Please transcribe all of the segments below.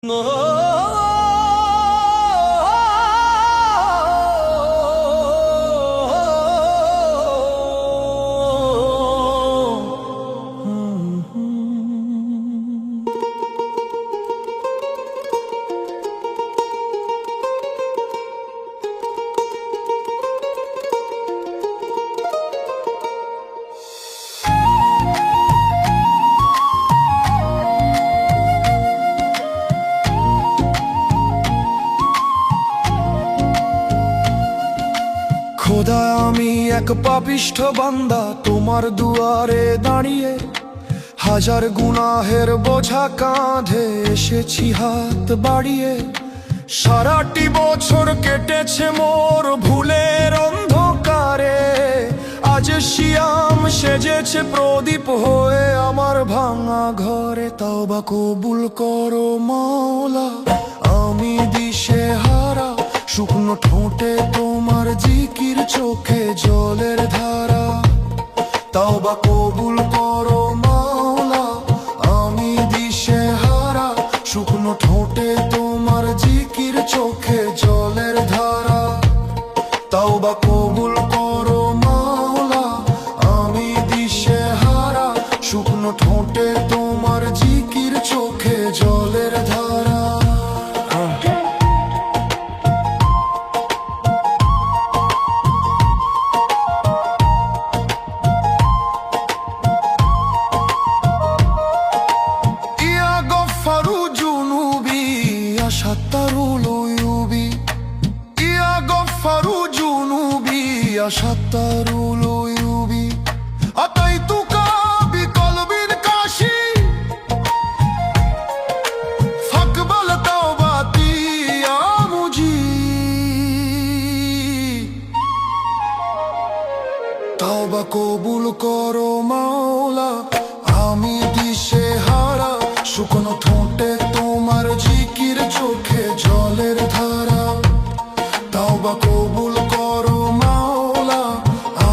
Oh খোদা, আমি এক পাপিষ্ঠ বান্দা তোমার দুয়ারে দাঁড়িয়ে, হাজার গুনাহের বোঝা কাঁধে এসেছি হাত বাড়িয়ে। সারাটি বছর কেটেছে মোর ভুলের অন্ধকারে, আজ শিয়াম সেজেছে প্রদীপ হয়ে আমার ভাঙা ঘরে। তওবা কবুল করো মাওলা, আমি দিশে হারা, শুকনো ঠোঁটে তোমার জিকির, চোখে জলের ধারা। তওবা কবুল করো মাওলা, আমি দিশে হারা, শুকনো ঠোঁটে তোমার জিকির, চোখে জলের ধারা। তওবা কবুল করো মাওলা, আমি দিশে হারা, শুকনো ঠোঁটে তোমার জিকির, চোখে জলের ধারা। شطروا العيوبي يا غفار جنوبي يا شطر العيوب، أتيتك بقلب كاشي فاقبل توبتي يا مجيب। তওবা কবুল করো মাওলা, আমি দিশে হারা, শুকনো ঠোঁটে তোমার জিকির, চোখে জলের ধারা। তওবা কবুল করো মাওলা,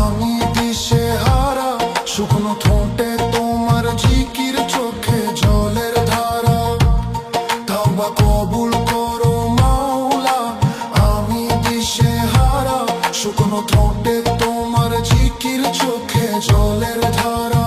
আমি দিশে হারা, শুকনো ঠোঁটে তোমার জিকির, চোখে জলের ধারা। তওবা কবুল করো মাওলা, আমি দিশে হারা, শুকনো ঠোঁটে তোমার জিকির, চোখে জলের ধারা।